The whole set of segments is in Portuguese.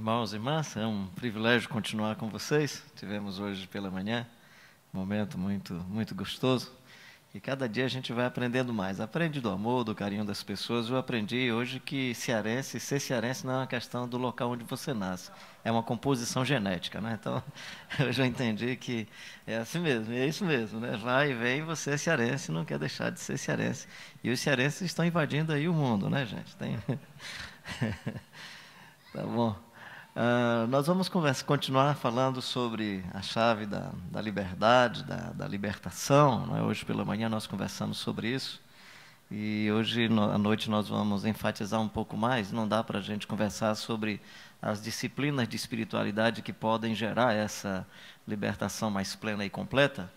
Irmãos e irmãs, é um privilégio continuar com vocês. Tivemos hoje pela manhã um momento muito gostoso. E cada dia a gente vai aprendendo mais. Aprende do amor, do carinho das pessoas. Eu aprendi hoje que ser cearense não é uma questão do local onde você nasce. É uma composição genética, né? Então, eu já entendi que é assim mesmo, é isso mesmo, né? Vai e vem, você é cearense, não quer deixar de ser cearense. E os cearenses estão invadindo aí o mundo, né, gente? Tá bom. Nós vamos continuar falando sobre a chave da liberdade, da libertação, né? Hoje pela manhã nós conversamos sobre isso e hoje à noite nós vamos enfatizar um pouco mais. Não dá para a gente conversar sobre as disciplinas de espiritualidade que podem gerar essa libertação mais plena e completa.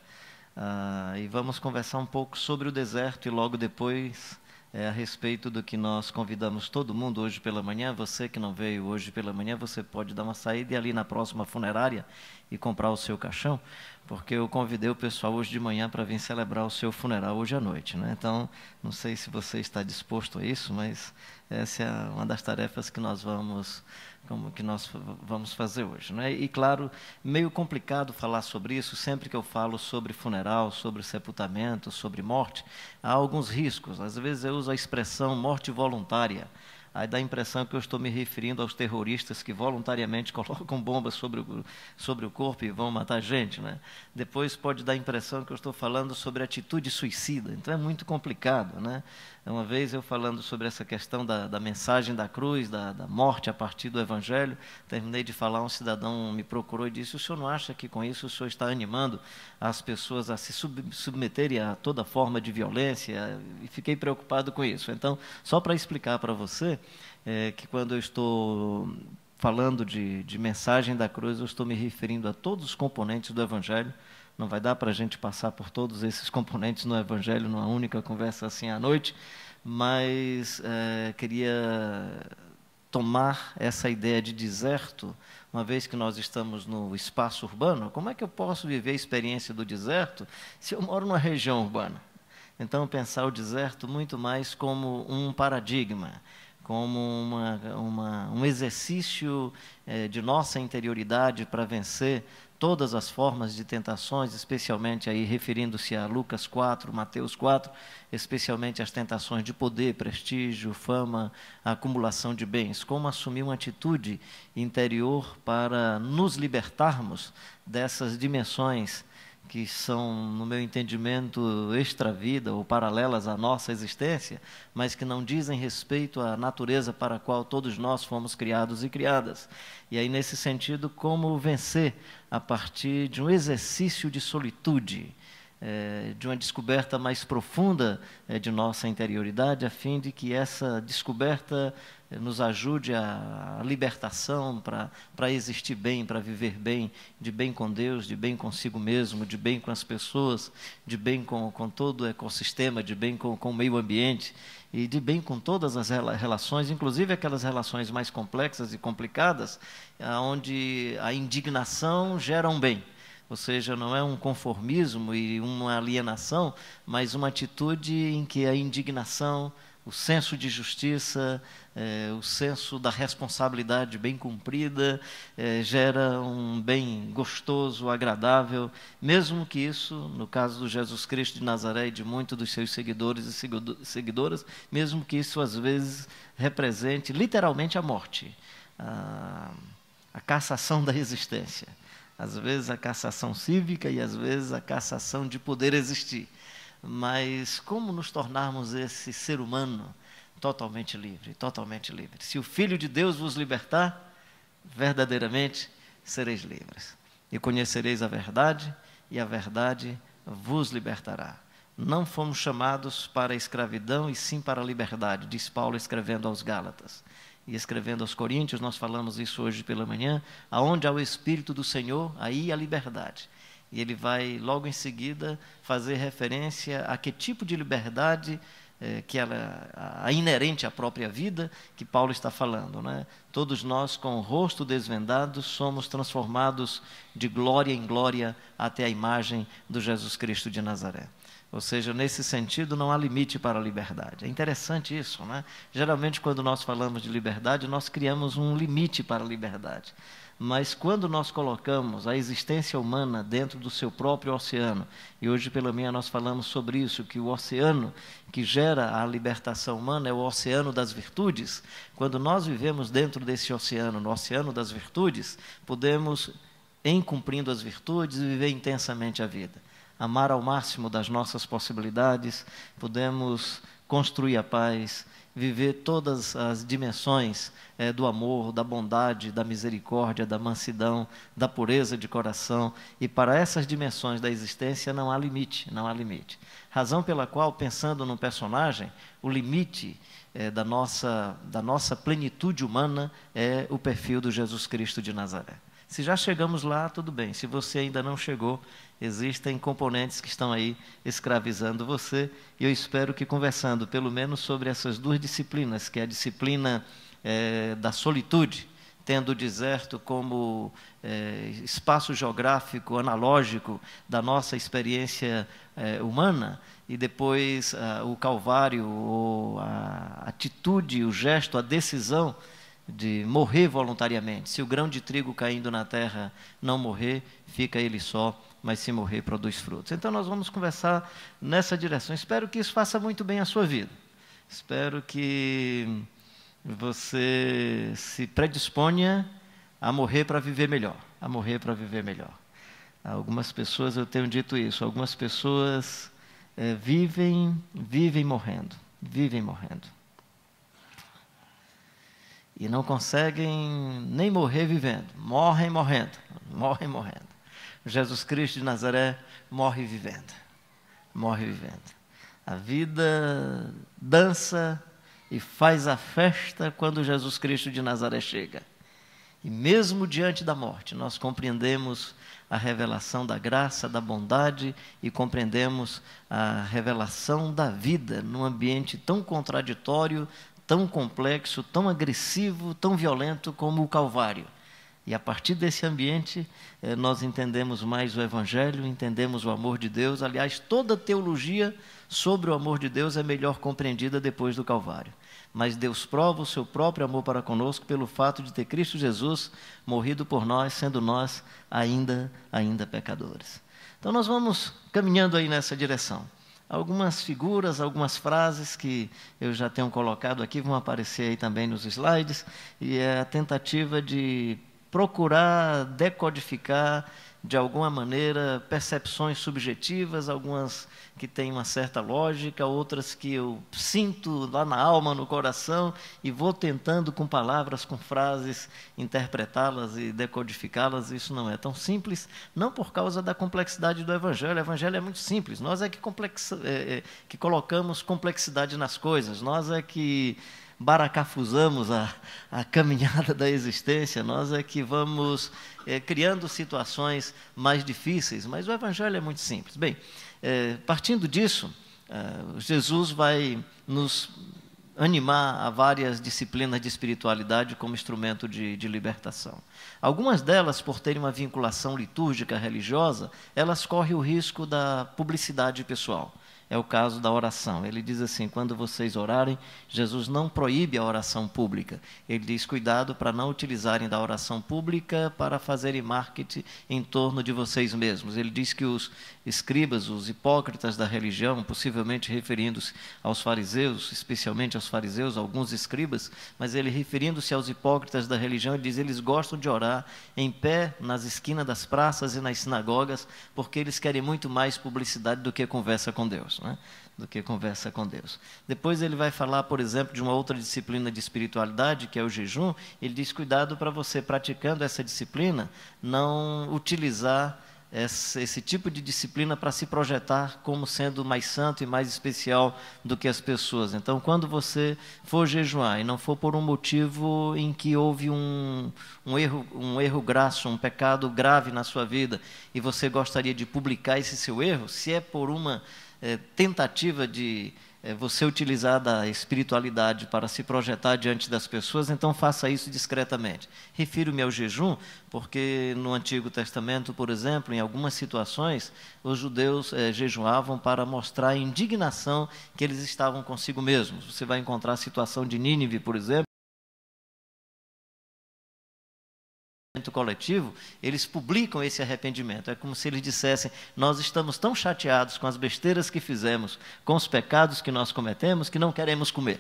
E vamos conversar um pouco sobre o deserto e logo depois a respeito do que nós convidamos todo mundo hoje pela manhã. Você que não veio hoje pela manhã, você pode dar uma saída e ir ali na próxima funerária e comprar o seu caixão, porque eu convidei o pessoal hoje de manhã para vir celebrar o seu funeral hoje à noite, né? Então, não sei se você está disposto a isso, mas essa é uma das tarefas que nós vamos fazer hoje, né? E claro, meio complicado falar sobre isso. Sempre que eu falo sobre funeral, sobre sepultamento, sobre morte, há alguns riscos. Às vezes eu uso a expressão morte voluntária. Aí dá a impressão que eu estou me referindo aos terroristas que voluntariamente colocam bombas sobre o corpo e vão matar gente, né? Depois pode dar a impressão que eu estou falando sobre atitude suicida. Então é muito complicado, né? Uma vez eu falando sobre essa questão da mensagem da cruz, da morte a partir do Evangelho, terminei de falar, um cidadão me procurou e disse: o senhor não acha que com isso o senhor está animando as pessoas a se submeterem a toda forma de violência? E fiquei preocupado com isso. Então, só para explicar para você, que quando eu estou falando de mensagem da cruz, eu estou me referindo a todos os componentes do Evangelho. Não vai dar para a gente passar por todos esses componentes no Evangelho numa única conversa assim à noite, mas queria tomar essa ideia de deserto, uma vez que nós estamos no espaço urbano. Como é que eu posso viver a experiência do deserto se eu moro numa região urbana? Então, pensar o deserto muito mais como um paradigma, como um exercício de nossa interioridade para vencer todas as formas de tentações, especialmente aí referindo-se a Lucas 4, Mateus 4, especialmente as tentações de poder, prestígio, fama, a acumulação de bens. Como assumir uma atitude interior para nos libertarmos dessas dimensões que são, no meu entendimento, extra-vida ou paralelas à nossa existência, mas que não dizem respeito à natureza para a qual todos nós fomos criados e criadas. E aí, nesse sentido, como vencer a partir de um exercício de solitude, de uma descoberta mais profunda de nossa interioridade, a fim de que essa descoberta nos ajude a libertação para existir bem, para viver bem, de bem com Deus, de bem consigo mesmo, de bem com as pessoas, de bem com todo o ecossistema, de bem com o meio ambiente e de bem com todas as relações, inclusive aquelas relações mais complexas e complicadas, onde a indignação gera um bem. Ou seja, não é um conformismo e uma alienação, mas uma atitude em que a indignação, o senso de justiça, o senso da responsabilidade bem cumprida, gera um bem gostoso, agradável, mesmo que isso, no caso do Jesus Cristo de Nazaré e de muitos dos seus seguidores e seguidoras, mesmo que isso às vezes represente literalmente a morte, a cassação da existência. Às vezes a cassação cívica e às vezes a cassação de poder existir. Mas como nos tornarmos esse ser humano totalmente livre, totalmente livre? Se o Filho de Deus vos libertar, verdadeiramente sereis livres. E conhecereis a verdade, e a verdade vos libertará. Não fomos chamados para a escravidão, e sim para a liberdade, diz Paulo escrevendo aos Gálatas. E escrevendo aos Coríntios, nós falamos isso hoje pela manhã, aonde há o Espírito do Senhor, aí há liberdade. E ele vai logo em seguida fazer referência a que tipo de liberdade que ela é inerente à própria vida, que Paulo está falando, né? Todos nós, com o rosto desvendado, somos transformados de glória em glória até a imagem do Jesus Cristo de Nazaré. Ou seja, nesse sentido, não há limite para a liberdade. É interessante isso, né? Geralmente, quando nós falamos de liberdade, nós criamos um limite para a liberdade. Mas quando nós colocamos a existência humana dentro do seu próprio oceano, e hoje pela manhã nós falamos sobre isso, que o oceano que gera a libertação humana é o oceano das virtudes. Quando nós vivemos dentro desse oceano, no oceano das virtudes, podemos, em cumprindo as virtudes, viver intensamente a vida. Amar ao máximo das nossas possibilidades, podemos construir a paz, viver todas as dimensões do amor, da bondade, da misericórdia, da mansidão, da pureza de coração. E para essas dimensões da existência não há limite, não há limite. Razão pela qual, pensando num personagem, o limite da nossa plenitude humana é o perfil do Jesus Cristo de Nazaré. Se já chegamos lá, tudo bem. Se você ainda não chegou, existem componentes que estão aí escravizando você. E eu espero que, conversando pelo menos sobre essas duas disciplinas, que é a disciplina da solitude, tendo o deserto como espaço geográfico analógico da nossa experiência humana, e depois o Calvário, ou a atitude, o gesto, a decisão de morrer voluntariamente. Se o grão de trigo caindo na terra não morrer, fica ele só, mas se morrer, produz frutos. Então nós vamos conversar nessa direção. Espero que isso faça muito bem a sua vida. Espero que você se predisponha a morrer para viver melhor, a morrer para viver melhor. Algumas pessoas, eu tenho dito isso, algumas pessoas vivem morrendo, e não conseguem nem morrer vivendo, morrem morrendo. Jesus Cristo de Nazaré morre vivendo. A vida dança e faz a festa quando Jesus Cristo de Nazaré chega. E mesmo diante da morte, nós compreendemos a revelação da graça, da bondade, e compreendemos a revelação da vida num ambiente tão contraditório, tão complexo, tão agressivo, tão violento como o Calvário. E a partir desse ambiente, nós entendemos mais o Evangelho, entendemos o amor de Deus. Aliás, toda teologia sobre o amor de Deus é melhor compreendida depois do Calvário. Mas Deus prova o seu próprio amor para conosco pelo fato de ter Cristo Jesus morrido por nós, sendo nós ainda pecadores. Então nós vamos caminhando aí nessa direção. Algumas figuras, algumas frases que eu já tenho colocado aqui vão aparecer aí também nos slides, e é a tentativa de procurar decodificar de alguma maneira percepções subjetivas, algumas que têm uma certa lógica, outras que eu sinto lá na alma, no coração, e vou tentando com palavras, com frases, interpretá-las e decodificá-las. Isso não é tão simples, não por causa da complexidade do Evangelho. O Evangelho é muito simples, nós é que colocamos complexidade nas coisas, nós é que baracafuzamos a caminhada da existência, nós é que vamos criando situações mais difíceis, mas o Evangelho é muito simples. Bem, partindo disso, Jesus vai nos animar a várias disciplinas de espiritualidade como instrumento de libertação. Algumas delas, por terem uma vinculação litúrgica religiosa, elas correm o risco da publicidade pessoal. É o caso da oração. Ele diz assim: quando vocês orarem, Jesus não proíbe a oração pública. Ele diz: cuidado para não utilizarem da oração pública para fazerem marketing em torno de vocês mesmos. Ele diz que os escribas, os hipócritas da religião, possivelmente referindo-se aos fariseus, especialmente aos fariseus, alguns escribas, mas ele referindo-se aos hipócritas da religião, ele diz: eles gostam de orar em pé nas esquinas das praças e nas sinagogas, porque eles querem muito mais publicidade do que conversa com Deus. Do que conversa com Deus. Depois ele vai falar, por exemplo, de uma outra disciplina de espiritualidade, que é o jejum. Ele diz: cuidado para você, praticando essa disciplina, não utilizar esse tipo de disciplina para se projetar como sendo mais santo e mais especial do que as pessoas. Então, quando você for jejuar e não for por um motivo em que houve um erro grasso, um pecado grave na sua vida, e você gostaria de publicar esse seu erro, se é por uma tentativa de você utilizar da espiritualidade para se projetar diante das pessoas, então faça isso discretamente. Refiro-me ao jejum, porque no Antigo Testamento, por exemplo, em algumas situações, os judeus jejuavam para mostrar a indignação que eles estavam consigo mesmos. Você vai encontrar a situação de Nínive, por exemplo, coletivo, eles publicam esse arrependimento. É como se eles dissessem: nós estamos tão chateados com as besteiras que fizemos, com os pecados que nós cometemos, que não queremos comer.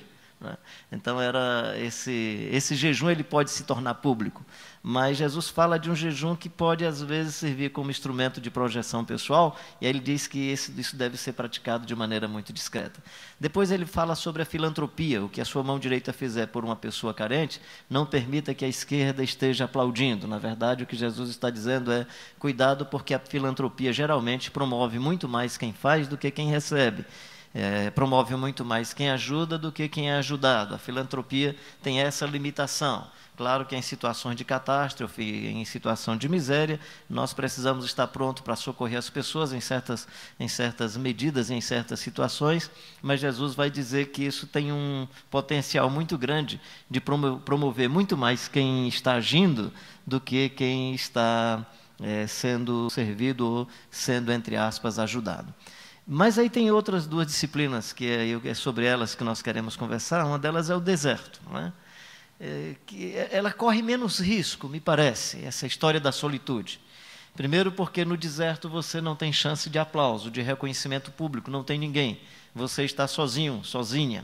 Então era esse jejum, ele pode se tornar público, mas Jesus fala de um jejum que pode às vezes servir como instrumento de projeção pessoal, e aí ele diz que isso deve ser praticado de maneira muito discreta. Depois ele fala sobre a filantropia: o que a sua mão direita fizer por uma pessoa carente, não permita que a esquerda esteja aplaudindo. Na verdade, o que Jesus está dizendo é: cuidado, porque a filantropia geralmente promove muito mais quem faz do que quem recebe. Promove muito mais quem ajuda do que quem é ajudado. A filantropia tem essa limitação. Claro que em situações de catástrofe, em situação de miséria, nós precisamos estar prontos para socorrer as pessoas em certas medidas, em certas situações, mas Jesus vai dizer que isso tem um potencial muito grande de promover muito mais quem está agindo do que quem está sendo servido ou sendo, entre aspas, ajudado. Mas aí tem outras duas disciplinas, que é sobre elas que nós queremos conversar. Uma delas é o deserto, né? Que ela corre menos risco, me parece, essa história da solitude. Primeiro porque no deserto você não tem chance de aplauso, de reconhecimento público, não tem ninguém. Você está sozinho, sozinha.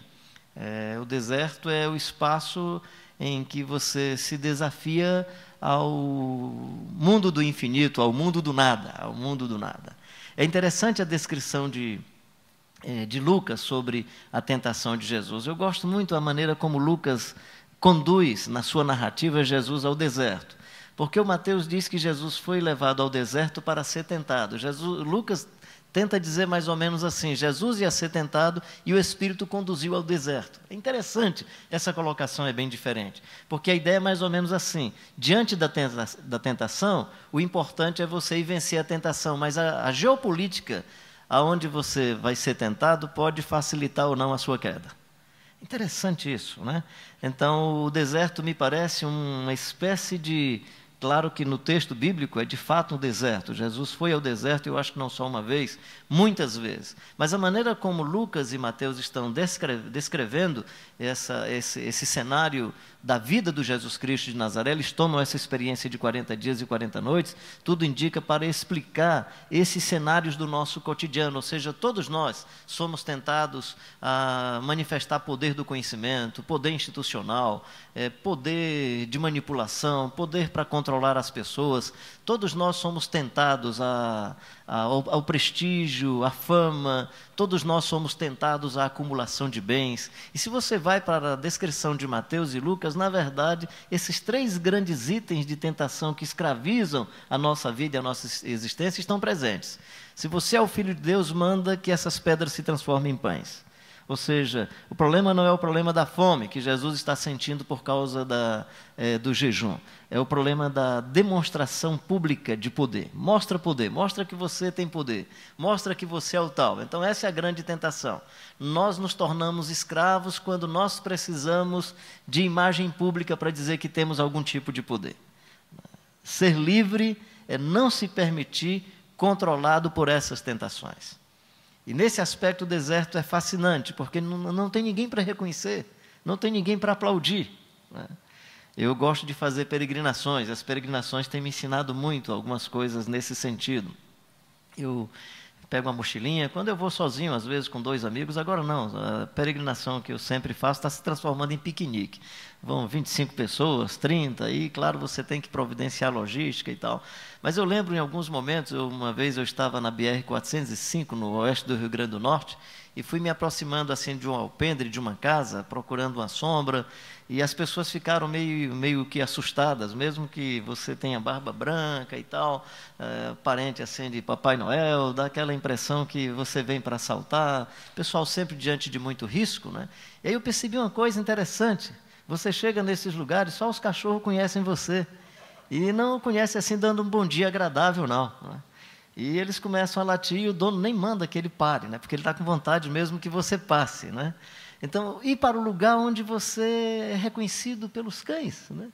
O deserto é o espaço em que você se desafia ao mundo do infinito, ao mundo do nada, ao mundo do nada. É interessante a descrição de Lucas sobre a tentação de Jesus. Eu gosto muito da maneira como Lucas conduz na sua narrativa Jesus ao deserto, porque o Mateus diz que Jesus foi levado ao deserto para ser tentado. Lucas tenta dizer mais ou menos assim: Jesus ia ser tentado e o Espírito conduziu ao deserto. É interessante, essa colocação é bem diferente, porque a ideia é mais ou menos assim: diante da tentação, o importante é você ir vencer a tentação, mas a geopolítica, aonde você vai ser tentado, pode facilitar ou não a sua queda. Interessante isso, né? Então, o deserto me parece uma espécie de... Claro que no texto bíblico é de fato um deserto. Jesus foi ao deserto, eu acho que não só uma vez, muitas vezes. Mas a maneira como Lucas e Mateus estão descrevendo esse cenário da vida do Jesus Cristo de Nazaré, eles tomam essa experiência de 40 dias e 40 noites, tudo indica para explicar esses cenários do nosso cotidiano. Ou seja, todos nós somos tentados a manifestar poder do conhecimento, poder institucional, poder de manipulação, poder para controlar as pessoas. Todos nós somos tentados ao prestígio, à fama. Todos nós somos tentados à acumulação de bens. E se você vai para a descrição de Mateus e Lucas, na verdade, esses três grandes itens de tentação que escravizam a nossa vida e a nossa existência estão presentes. Se você é o Filho de Deus, manda que essas pedras se transformem em pães. Ou seja, o problema não é o problema da fome que Jesus está sentindo por causa do jejum. É o problema da demonstração pública de poder. Mostra que você tem poder, mostra que você é o tal. Então essa é a grande tentação. Nós nos tornamos escravos quando nós precisamos de imagem pública para dizer que temos algum tipo de poder. Ser livre é não se permitir controlado por essas tentações. E nesse aspecto o deserto é fascinante, porque não tem ninguém para reconhecer, não tem ninguém para aplaudir, né? Eu gosto de fazer peregrinações, as peregrinações têm me ensinado muito algumas coisas nesse sentido. Eu pego uma mochilinha, quando eu vou sozinho, às vezes com 2 amigos, agora não, a peregrinação que eu sempre faço está se transformando em piquenique. Vão 25 pessoas, 30, e claro, você tem que providenciar logística e tal. Mas eu lembro em alguns momentos, uma vez eu estava na BR-405, no oeste do Rio Grande do Norte, e fui me aproximando assim de um alpendre, de uma casa, procurando uma sombra, e as pessoas ficaram meio que assustadas, mesmo que você tenha barba branca e tal, parente assim de Papai Noel, dá aquela impressão que você vem para assaltar, pessoal sempre diante de muito risco, né? E aí eu percebi uma coisa interessante: você chega nesses lugares, só os cachorros conhecem você, e não conhecem assim dando um bom dia agradável, não, né? E eles começam a latir e o dono nem manda que ele pare, né? Porque ele está com vontade mesmo que você passe, né? Então, ir para o lugar onde você é reconhecido pelos cães, né?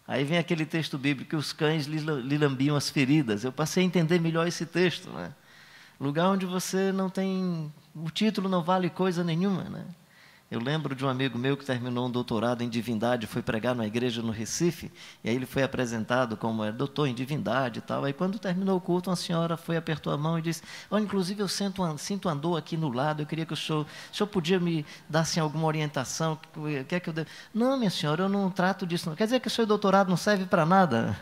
Aí vem aquele texto bíblico que os cães lhe lambiam as feridas. Eu passei a entender melhor esse texto, né? Lugar onde você não tem... O título não vale coisa nenhuma, né? Eu lembro de um amigo meu que terminou um doutorado em divindade, foi pregar numa igreja no Recife, e aí ele foi apresentado como doutor em divindade e tal. Aí quando terminou o culto, uma senhora foi, apertou a mão e disse: olha, inclusive eu sinto uma dor aqui no lado, eu queria que o senhor podia me dar assim, alguma orientação, o que é que eu devo... Não, minha senhora, eu não trato disso. Não. Quer dizer que o seu doutorado não serve para nada?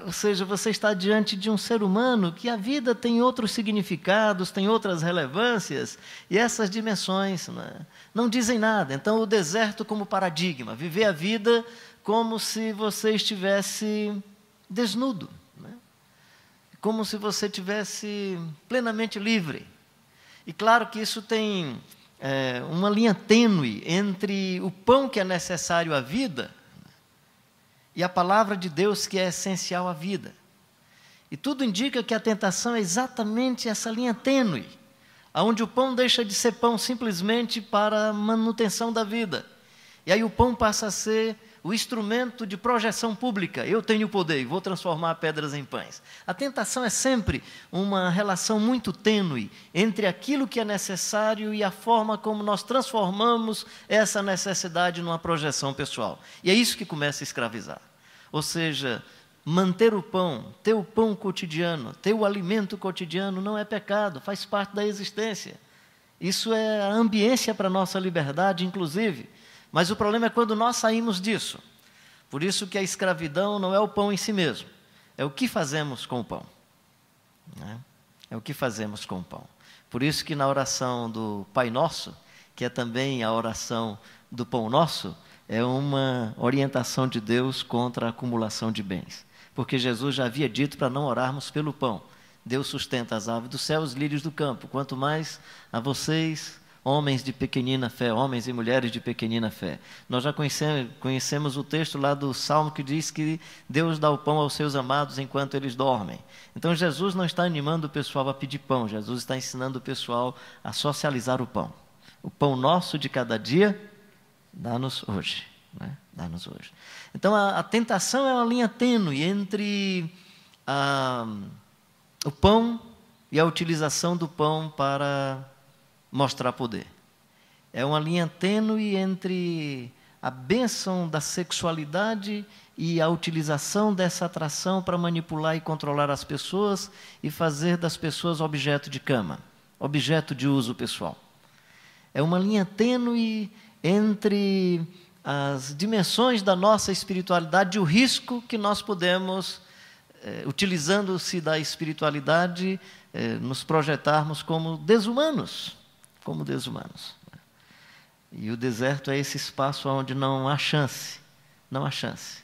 Ou seja, você está diante de um ser humano que a vida tem outros significados, tem outras relevâncias, e essas dimensões, né, não dizem nada. Então, o deserto como paradigma, viver a vida como se você estivesse desnudo, né, como se você estivesse plenamente livre. E claro que isso tem uma linha tênue entre o pão que é necessário à vida e a palavra de Deus que é essencial à vida. E tudo indica que a tentação é exatamente essa linha tênue, onde o pão deixa de ser pão simplesmente para a manutenção da vida. E aí o pão passa a ser o instrumento de projeção pública. Eu tenho poder e vou transformar pedras em pães. A tentação é sempre uma relação muito tênue entre aquilo que é necessário e a forma como nós transformamos essa necessidade numa projeção pessoal. E é isso que começa a escravizar. Ou seja, manter o pão, ter o pão cotidiano, ter o alimento cotidiano não é pecado, faz parte da existência. Isso é a ambiência para a nossa liberdade, inclusive. Mas o problema é quando nós saímos disso. Por isso que a escravidão não é o pão em si mesmo, é o que fazemos com o pão. Né? É o que fazemos com o pão. Por isso que na oração do Pai Nosso, que é também a oração do Pão Nosso, é uma orientação de Deus contra a acumulação de bens. Porque Jesus já havia dito para não orarmos pelo pão. Deus sustenta as aves do céu, os lírios do campo. Quanto mais a vocês, homens de pequenina fé, homens e mulheres de pequenina fé. Nós já conhecemos o texto lá do Salmo que diz que Deus dá o pão aos seus amados enquanto eles dormem. Então Jesus não está animando o pessoal a pedir pão, Jesus está ensinando o pessoal a socializar o pão. O pão nosso de cada dia, dá-nos hoje. Né? Dá-nos hoje. Então a tentação é uma linha tênue entre o pão e a utilização do pão para mostrar poder. É uma linha tênue entre a bênção da sexualidade e a utilização dessa atração para manipular e controlar as pessoas e fazer das pessoas objeto de cama, objeto de uso pessoal. É uma linha tênue entre as dimensões da nossa espiritualidade e o risco que nós podemos, utilizando-se da espiritualidade, nos projetarmos como desumanos. Como desumanos. E o deserto é esse espaço onde não há chance, não há chance.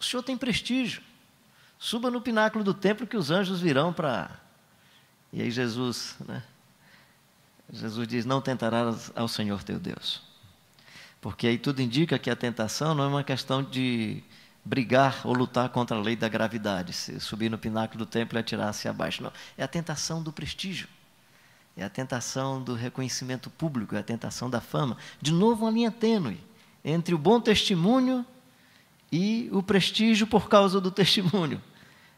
O Senhor tem prestígio, suba no pináculo do templo que os anjos virão para... E aí Jesus, né? Jesus diz, não tentarás ao Senhor teu Deus. Porque aí tudo indica que a tentação não é uma questão de brigar ou lutar contra a lei da gravidade, se subir no pináculo do templo e atirar-se abaixo. Não, é a tentação do prestígio, é a tentação do reconhecimento público, é a tentação da fama. De novo, uma linha tênue entre o bom testemunho e o prestígio por causa do testemunho.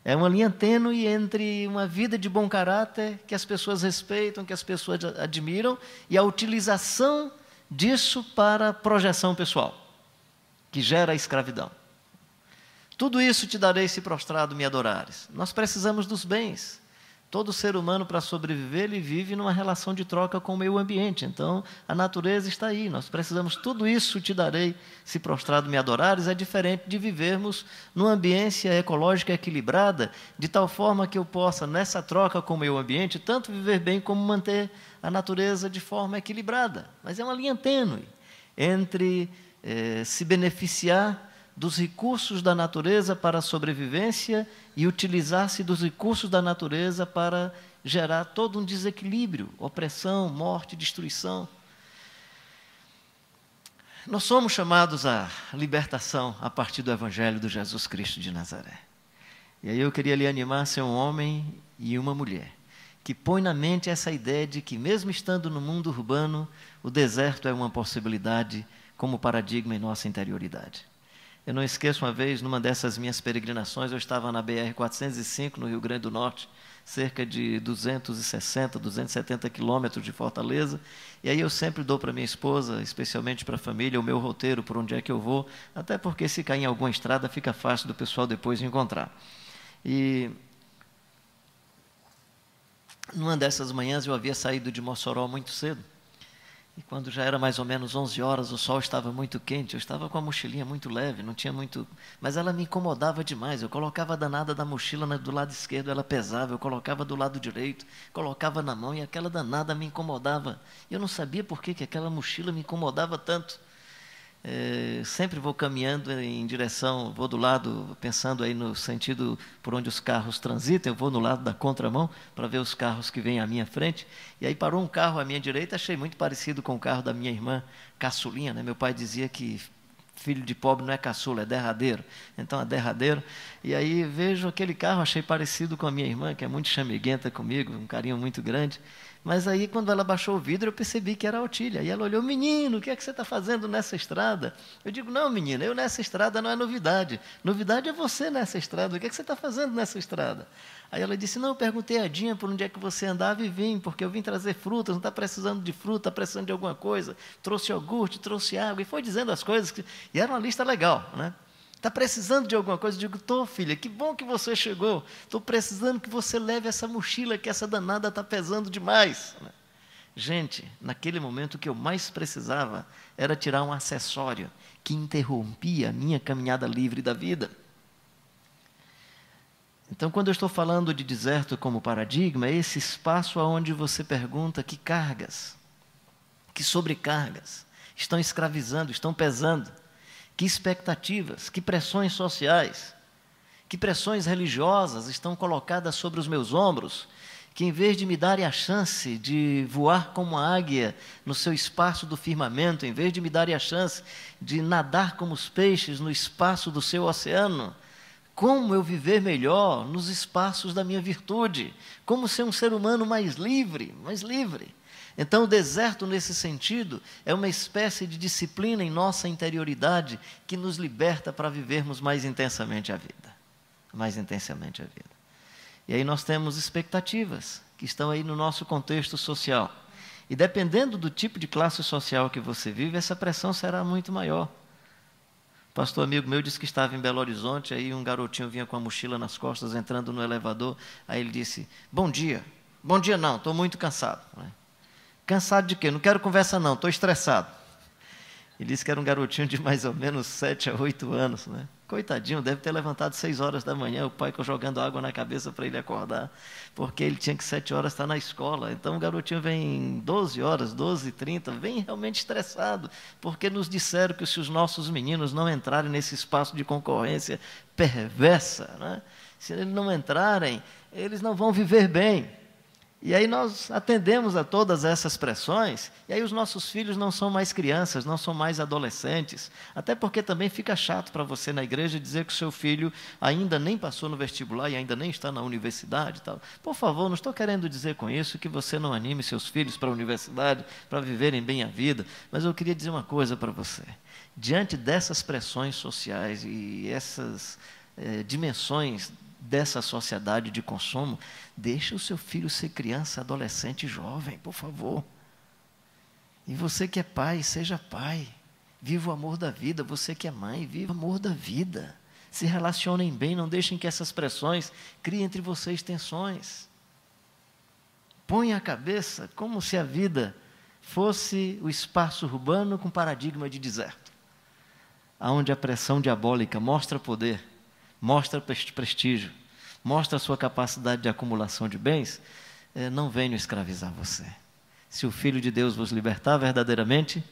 É uma linha tênue entre uma vida de bom caráter, que as pessoas respeitam, que as pessoas admiram, e a utilização disso para projeção pessoal, que gera a escravidão. Tudo isso te darei se prostrado me adorares. Nós precisamos dos bens. Todo ser humano, para sobreviver, ele vive numa relação de troca com o meio ambiente. Então, a natureza está aí. Nós precisamos, tudo isso te darei se prostrado me adorares. É diferente de vivermos numa ambiência ecológica equilibrada, de tal forma que eu possa, nessa troca com o meio ambiente, tanto viver bem como manter a natureza de forma equilibrada. Mas é uma linha tênue entre se beneficiar dos recursos da natureza para a sobrevivência e utilizar-se dos recursos da natureza para gerar todo um desequilíbrio, opressão, morte, destruição. Nós somos chamados à libertação a partir do Evangelho de Jesus Cristo de Nazaré. E aí eu queria lhe animar a ser um homem e uma mulher que põe na mente essa ideia de que, mesmo estando no mundo urbano, o deserto é uma possibilidade como paradigma em nossa interioridade. Eu não esqueço uma vez, numa dessas minhas peregrinações, eu estava na BR-405, no Rio Grande do Norte, cerca de 260, 270 quilômetros de Fortaleza, e aí eu sempre dou para minha esposa, especialmente para a família, o meu roteiro por onde é que eu vou, até porque se cair em alguma estrada fica fácil do pessoal depois encontrar. E numa dessas manhãs eu havia saído de Mossoró muito cedo, e quando já era mais ou menos 11 horas, o sol estava muito quente, eu estava com a mochilinha muito leve, não tinha muito... Mas ela me incomodava demais, eu colocava a danada da mochila do lado esquerdo, ela pesava, eu colocava do lado direito, colocava na mão e aquela danada me incomodava. Eu não sabia por que aquela mochila me incomodava tanto. Sempre vou caminhando em direção, vou do lado, pensando aí no sentido por onde os carros transitam, eu vou no lado da contramão para ver os carros que vêm à minha frente, e aí parou um carro à minha direita, achei muito parecido com o carro da minha irmã caçulinha, né? Meu pai dizia que filho de pobre não é caçula, é derradeiro, então é derradeiro, e aí vejo aquele carro, achei parecido com a minha irmã, que é muito chameguenta comigo, um carinho muito grande. Mas aí, quando ela baixou o vidro, eu percebi que era a Otília. E ela olhou: menino, o que é que você está fazendo nessa estrada? Eu digo: não, menina, eu nessa estrada não é novidade. Novidade é você nessa estrada. O que é que você está fazendo nessa estrada? Aí ela disse: não, eu perguntei a Dinha por onde é que você andava e vim, porque eu vim trazer frutas, não está precisando de fruta, está precisando de alguma coisa. Trouxe iogurte, trouxe água, e foi dizendo as coisas. E era uma lista legal, né? Está precisando de alguma coisa? Eu digo: estou, filha, que bom que você chegou. Estou precisando que você leve essa mochila, que essa danada está pesando demais. Gente, naquele momento o que eu mais precisava era tirar um acessório que interrompia a minha caminhada livre da vida. Então, quando eu estou falando de deserto como paradigma, é esse espaço onde você pergunta que cargas, que sobrecargas estão escravizando, estão pesando. Que expectativas, que pressões sociais, que pressões religiosas estão colocadas sobre os meus ombros, que em vez de me darem a chance de voar como a águia no seu espaço do firmamento, em vez de me darem a chance de nadar como os peixes no espaço do seu oceano, como eu viver melhor nos espaços da minha virtude, como ser um ser humano mais livre, mais livre. Então, o deserto, nesse sentido, é uma espécie de disciplina em nossa interioridade que nos liberta para vivermos mais intensamente a vida. Mais intensamente a vida. E aí nós temos expectativas que estão aí no nosso contexto social. E dependendo do tipo de classe social que você vive, essa pressão será muito maior. O pastor amigo meu disse que estava em Belo Horizonte, aí um garotinho vinha com a mochila nas costas, entrando no elevador, aí ele disse: bom dia. Bom dia não, estou muito cansado. Cansado de quê? Não quero conversa não, estou estressado. Ele disse que era um garotinho de mais ou menos 7 a 8 anos. Né? Coitadinho, deve ter levantado 6 horas da manhã, o pai jogando água na cabeça para ele acordar, porque ele tinha que 7 horas estar na escola. Então o garotinho vem 12 horas, 12h30, vem realmente estressado, porque nos disseram que se os nossos meninos não entrarem nesse espaço de concorrência perversa, né? Se eles não entrarem, eles não vão viver bem. E aí nós atendemos a todas essas pressões, e aí os nossos filhos não são mais crianças, não são mais adolescentes, até porque também fica chato para você na igreja dizer que o seu filho ainda nem passou no vestibular e ainda nem está na universidade e tal. Por favor, não estou querendo dizer com isso que você não anime seus filhos para a universidade, para viverem bem a vida, mas eu queria dizer uma coisa para você. Diante dessas pressões sociais e essas dimensões dessa sociedade de consumo, deixa o seu filho ser criança, adolescente, jovem, por favor. E você que é pai, seja pai. Viva o amor da vida. Você que é mãe, viva o amor da vida. Se relacionem bem, não deixem que essas pressões criem entre vocês tensões. Põe a cabeça como se a vida fosse o espaço urbano com paradigma de deserto, onde a pressão diabólica mostra poder, mostra prestígio, mostra a sua capacidade de acumulação de bens, não venham escravizar você. Se o Filho de Deus vos libertar verdadeiramente,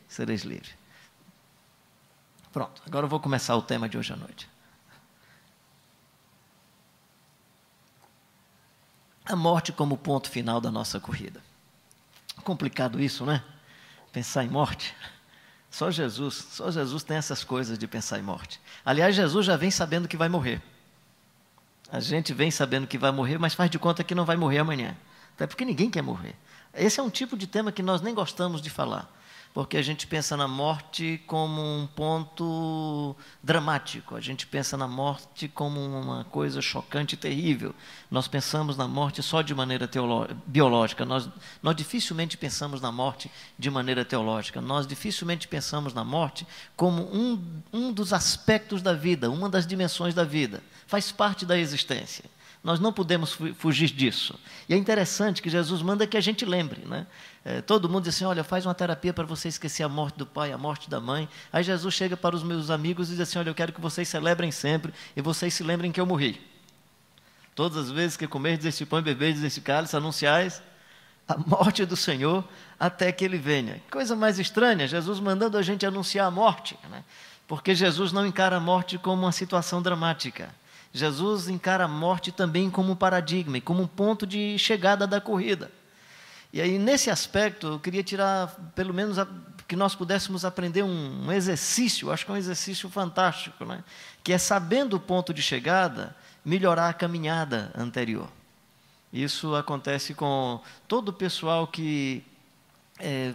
sereis livres. Pronto, agora eu vou começar o tema de hoje à noite. A morte como ponto final da nossa corrida. Complicado isso, né? Pensar em morte. Só Jesus tem essas coisas de pensar em morte. Aliás, Jesus já vem sabendo que vai morrer. A gente vem sabendo que vai morrer, mas faz de conta que não vai morrer amanhã. Até porque ninguém quer morrer. Esse é um tipo de tema que nós nem gostamos de falar, porque a gente pensa na morte como um ponto dramático, a gente pensa na morte como uma coisa chocante e terrível. Nós pensamos na morte só de maneira biológica, nós dificilmente pensamos na morte de maneira teológica, nós dificilmente pensamos na morte como um dos aspectos da vida, uma das dimensões da vida, faz parte da existência. Nós não podemos fugir disso. E é interessante que Jesus manda que a gente lembre, né? Todo mundo diz assim, olha, faz uma terapia para você esquecer a morte do pai, a morte da mãe. Aí Jesus chega para os meus amigos e diz assim, olha, eu quero que vocês celebrem sempre e vocês se lembrem que eu morri. Todas as vezes que comerdes este pão e beberdes este cálice, anunciais a morte do Senhor até que Ele venha. Coisa mais estranha, Jesus mandando a gente anunciar a morte, né? Porque Jesus não encara a morte como uma situação dramática. Jesus encara a morte também como um paradigma, como um ponto de chegada da corrida. E aí, nesse aspecto, eu queria tirar, pelo menos, que nós pudéssemos aprender um exercício, acho que é um exercício fantástico, né? Que é, sabendo o ponto de chegada, melhorar a caminhada anterior. Isso acontece com todo o pessoal que,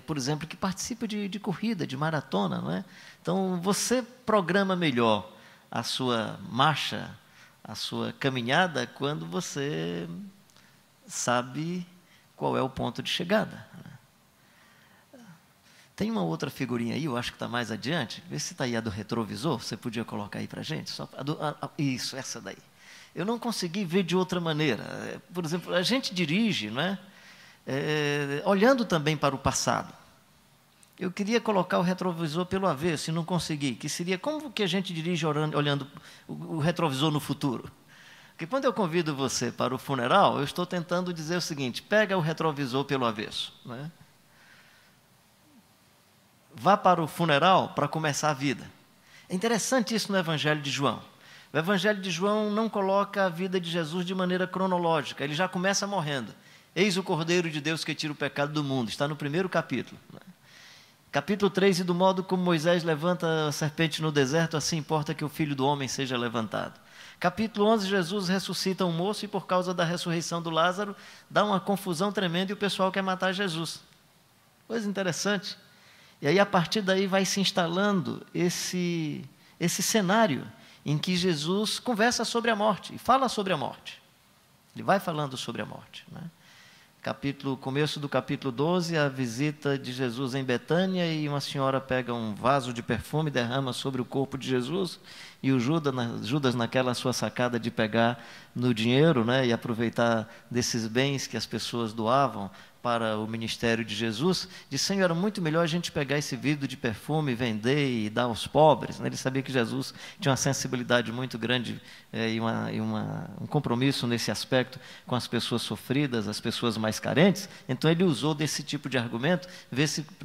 por exemplo, que participa de corrida, de maratona, não é? Então, você programa melhor a sua marcha, a sua caminhada, quando você sabe qual é o ponto de chegada. Tem uma outra figurinha aí, eu acho que está mais adiante. Vê se está aí a do retrovisor, você podia colocar aí para a gente? Isso, essa daí. Eu não consegui ver de outra maneira. Por exemplo, a gente dirige, não é? Olhando também para o passado. Eu queria colocar o retrovisor pelo avesso e não consegui, que seria como que a gente dirige olhando o retrovisor no futuro. Porque quando eu convido você para o funeral, eu estou tentando dizer o seguinte, pega o retrovisor pelo avesso, né? Vá para o funeral para começar a vida. É interessante isso no Evangelho de João. O Evangelho de João não coloca a vida de Jesus de maneira cronológica, ele já começa morrendo. Eis o Cordeiro de Deus que tira o pecado do mundo, está no primeiro capítulo, né? Capítulo 3, e do modo como Moisés levanta a serpente no deserto, assim importa que o Filho do Homem seja levantado. Capítulo 11, Jesus ressuscita um moço e por causa da ressurreição do Lázaro, dá uma confusão tremenda e o pessoal quer matar Jesus. Coisa interessante. E aí, a partir daí, vai se instalando esse cenário em que Jesus conversa sobre a morte e fala sobre a morte. Ele vai falando sobre a morte, né? Começo do capítulo 12, a visita de Jesus em Betânia, e uma senhora pega um vaso de perfume, derrama sobre o corpo de Jesus, e o Judas, naquela sua sacada de pegar no dinheiro, né, e aproveitar desses bens que as pessoas doavam para o ministério de Jesus, disse, Senhor, era muito melhor a gente pegar esse vidro de perfume, vender e dar aos pobres, né? Ele sabia que Jesus tinha uma sensibilidade muito grande e um compromisso nesse aspecto com as pessoas sofridas, as pessoas mais carentes. Então ele usou desse tipo de argumento,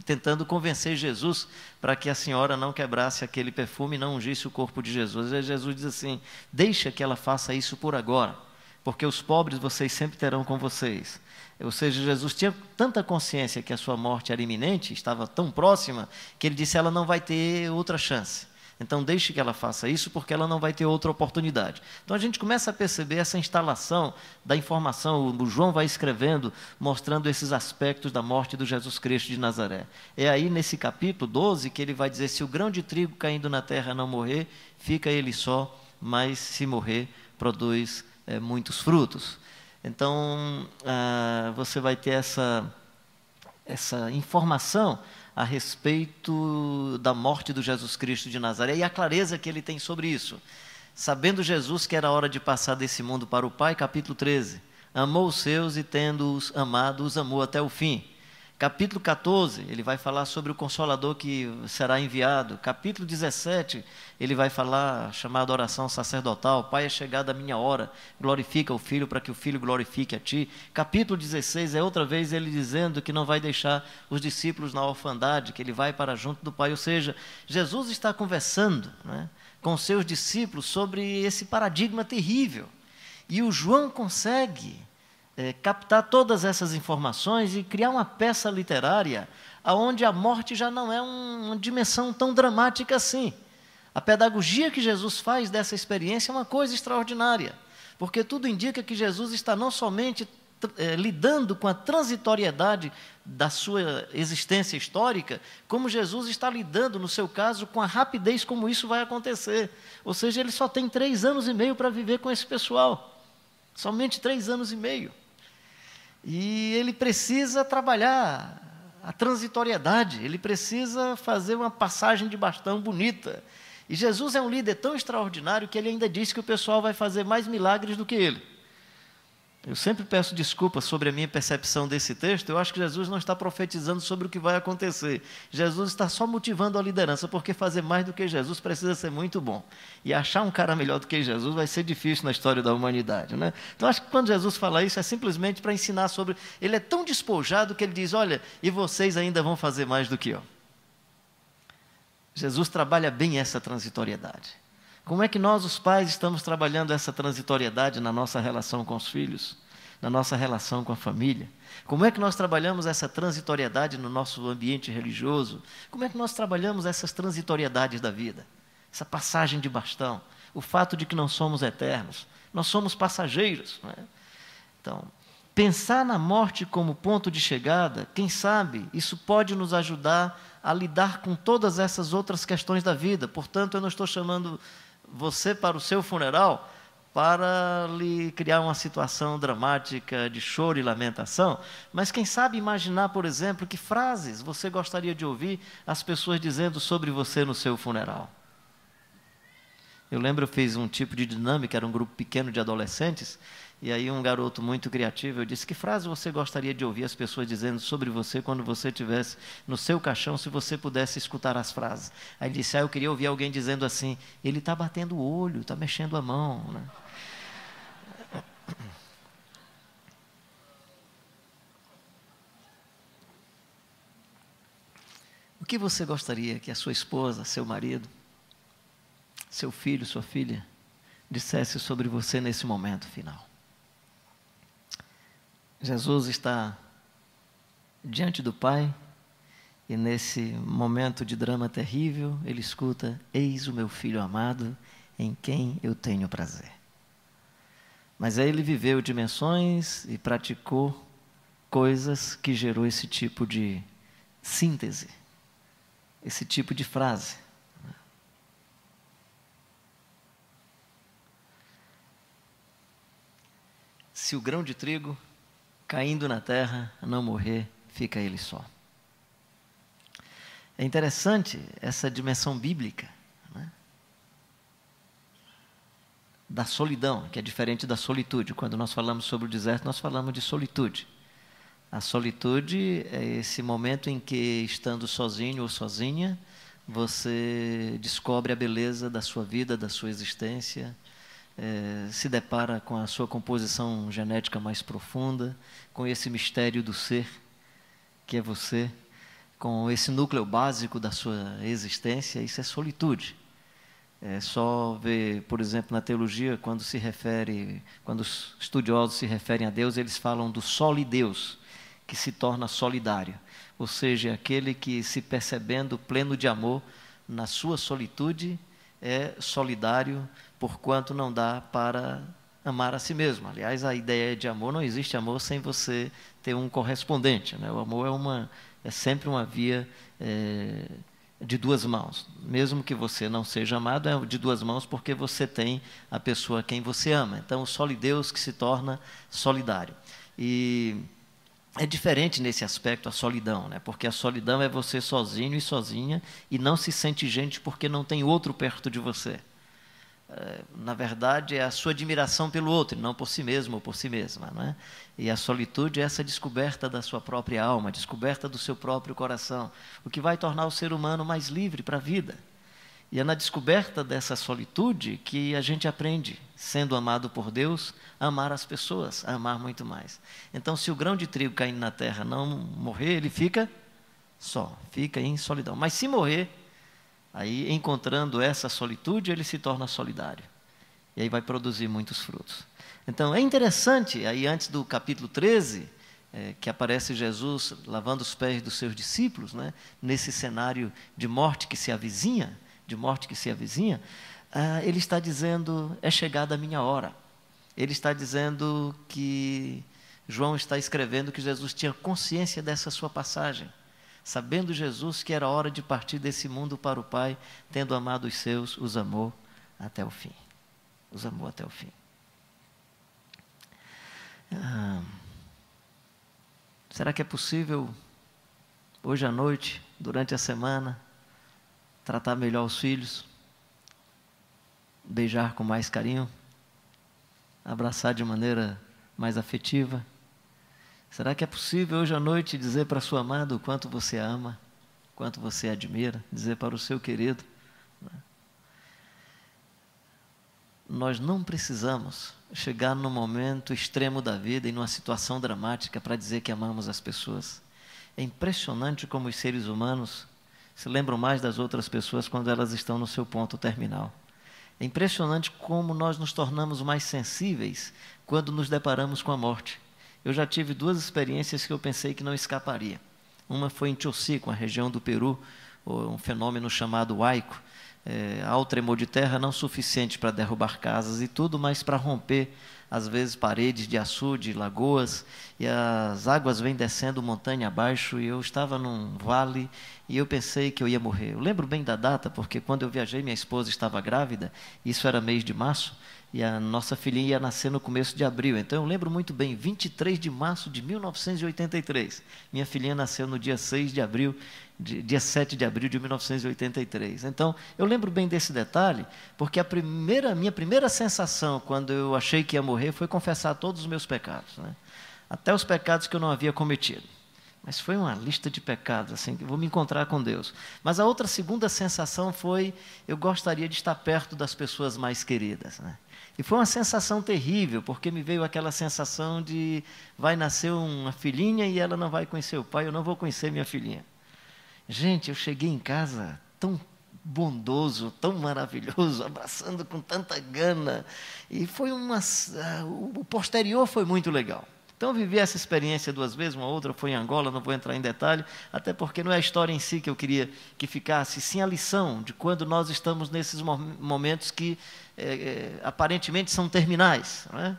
tentando convencer Jesus para que a senhora não quebrasse aquele perfume e não ungisse o corpo de Jesus. E Jesus diz assim, deixa que ela faça isso por agora, porque os pobres vocês sempre terão com vocês. Ou seja, Jesus tinha tanta consciência que a sua morte era iminente, estava tão próxima, que ele disse, ela não vai ter outra chance. Então deixe que ela faça isso, porque ela não vai ter outra oportunidade. Então a gente começa a perceber essa instalação da informação, o João vai escrevendo, mostrando esses aspectos da morte do Jesus Cristo de Nazaré. É aí nesse capítulo 12 que ele vai dizer, se o grão de trigo caindo na terra não morrer, fica ele só, mas se morrer, produz muitos frutos. Então, você vai ter essa informação a respeito da morte do Jesus Cristo de Nazaré e a clareza que ele tem sobre isso. Sabendo Jesus que era hora de passar desse mundo para o Pai, capítulo 13, amou os seus e tendo-os amado, os amou até o fim. Capítulo 14, ele vai falar sobre o Consolador que será enviado. Capítulo 17, ele vai falar, chamada oração sacerdotal, Pai, é chegada a minha hora, glorifica o Filho para que o Filho glorifique a Ti. Capítulo 16, é outra vez ele dizendo que não vai deixar os discípulos na orfandade, que ele vai para junto do Pai. Ou seja, Jesus está conversando, né, com seus discípulos sobre esse paradigma terrível. E o João consegue captar todas essas informações e criar uma peça literária onde a morte já não é uma dimensão tão dramática assim. A pedagogia que Jesus faz dessa experiência é uma coisa extraordinária, porque tudo indica que Jesus está não somente lidando com a transitoriedade da sua existência histórica, como Jesus está lidando, no seu caso, com a rapidez como isso vai acontecer. Ou seja, ele só tem 3 anos e meio para viver com esse pessoal. Somente 3 anos e meio. E ele precisa trabalhar a transitoriedade, ele precisa fazer uma passagem de bastão bonita. E Jesus é um líder tão extraordinário que ele ainda disse que o pessoal vai fazer mais milagres do que ele. Eu sempre peço desculpas sobre a minha percepção desse texto. Eu acho que Jesus não está profetizando sobre o que vai acontecer. Jesus está só motivando a liderança, porque fazer mais do que Jesus precisa ser muito bom. E achar um cara melhor do que Jesus vai ser difícil na história da humanidade, né? Então, acho que quando Jesus fala isso, é simplesmente para ensinar sobre... Ele é tão despojado que ele diz, olha, e vocês ainda vão fazer mais do que eu. Jesus trabalha bem essa transitoriedade. Como é que nós, os pais, estamos trabalhando essa transitoriedade na nossa relação com os filhos, na nossa relação com a família? Como é que nós trabalhamos essa transitoriedade no nosso ambiente religioso? Como é que nós trabalhamos essas transitoriedades da vida? Essa passagem de bastão, o fato de que não somos eternos, nós somos passageiros, não é? Então, pensar na morte como ponto de chegada, quem sabe, isso pode nos ajudar a lidar com todas essas outras questões da vida. Portanto, eu não estou chamando você para o seu funeral para lhe criar uma situação dramática de choro e lamentação, mas quem sabe imaginar, por exemplo, que frases você gostaria de ouvir as pessoas dizendo sobre você no seu funeral. Eu lembro, eu fiz um tipo de dinâmica, era um grupo pequeno de adolescentes, e aí um garoto muito criativo, eu disse, que frase você gostaria de ouvir as pessoas dizendo sobre você quando você estivesse no seu caixão, se você pudesse escutar as frases? Aí ele disse, eu queria ouvir alguém dizendo assim, ele está batendo o olho, está mexendo a mão, né? O que você gostaria que a sua esposa, seu marido, seu filho, sua filha, dissesse sobre você nesse momento final? Jesus está diante do Pai e nesse momento de drama terrível, ele escuta, eis o meu filho amado, em quem eu tenho prazer. Mas aí ele viveu dimensões e praticou coisas que gerou esse tipo de síntese, esse tipo de frase. Se o grão de trigo caindo na terra não morrer, fica ele só. É interessante essa dimensão bíblica, né? Da solidão, que é diferente da solitude. Quando nós falamos sobre o deserto, nós falamos de solitude. A solitude é esse momento em que, estando sozinho ou sozinha, você descobre a beleza da sua vida, da sua existência, se depara com a sua composição genética mais profunda, com esse mistério do ser, que é você, com esse núcleo básico da sua existência. Isso é solitude. É só ver, por exemplo, na teologia, quando os estudiosos se referem a Deus, eles falam do solideus, que se torna solidário, ou seja, aquele que, se percebendo pleno de amor na sua solitude, é solidário, porquanto não dá para amar a si mesmo. Aliás, a ideia de amor, não existe amor sem você ter um correspondente, né? O amor é sempre uma via de duas mãos. Mesmo que você não seja amado, é de duas mãos, porque você tem a pessoa a quem você ama. Então, o solideus que se torna solidário. E é diferente nesse aspecto a solidão, né? Porque a solidão é você sozinho e sozinha e não se sente gente porque não tem outro perto de você. Na verdade, é a sua admiração pelo outro, não por si mesmo ou por si mesma, né? E a solitude é essa descoberta da sua própria alma, descoberta do seu próprio coração, o que vai tornar o ser humano mais livre para a vida. E é na descoberta dessa solitude que a gente aprende, sendo amado por Deus, a amar as pessoas, a amar muito mais. Então, se o grão de trigo caindo na terra não morrer, ele fica só, fica em solidão. Mas se morrer, aí, encontrando essa solitude, ele se torna solidário. E aí vai produzir muitos frutos. Então, é interessante, aí antes do capítulo 13, que aparece Jesus lavando os pés dos seus discípulos, né, nesse cenário de morte que se avizinha, ele está dizendo, é chegada a minha hora. Ele está dizendo que João está escrevendo que Jesus tinha consciência dessa sua passagem, sabendo Jesus que era hora de partir desse mundo para o Pai, tendo amado os seus, os amou até o fim. Os amou até o fim. Será que é possível, hoje à noite, durante a semana, tratar melhor os filhos, beijar com mais carinho, abraçar de maneira mais afetiva? Será que é possível hoje à noite dizer para sua amada o quanto você ama, quanto você admira, dizer para o seu querido? Nós não precisamos chegar num momento extremo da vida e numa situação dramática para dizer que amamos as pessoas. É impressionante como os seres humanos se lembram mais das outras pessoas quando elas estão no seu ponto terminal. É impressionante como nós nos tornamos mais sensíveis quando nos deparamos com a morte. Eu já tive 2 experiências que eu pensei que não escaparia. Uma foi em Chosico, uma região do Peru, um fenômeno chamado huaico. Há o tremor de terra não suficiente para derrubar casas e tudo, mas para romper, às vezes, paredes de açude, lagoas, e as águas vêm descendo montanha abaixo, e eu estava num vale, e eu pensei que eu ia morrer. Eu lembro bem da data, porque quando eu viajei, minha esposa estava grávida, isso era mês de março, e a nossa filhinha ia nascer no começo de abril. Então eu lembro muito bem, 23 de março de 1983. Minha filhinha nasceu no dia 6 de abril, dia 7 de abril de 1983. Então, eu lembro bem desse detalhe, porque minha primeira sensação, quando eu achei que ia morrer, foi confessar todos os meus pecados, né? Até os pecados que eu não havia cometido. Mas foi uma lista de pecados, assim, que eu vou me encontrar com Deus. Mas a outra segunda sensação foi, eu gostaria de estar perto das pessoas mais queridas, né? E foi uma sensação terrível, porque me veio aquela sensação de, vai nascer uma filhinha e ela não vai conhecer o pai, eu não vou conhecer minha filhinha. Gente, eu cheguei em casa tão bondoso, tão maravilhoso, abraçando com tanta gana, e foi o posterior foi muito legal. Então eu vivi essa experiência 2 vezes, uma outra foi em Angola, não vou entrar em detalhe, até porque não é a história em si que eu queria que ficasse, sim a lição de quando nós estamos nesses momentos que aparentemente são terminais, não é?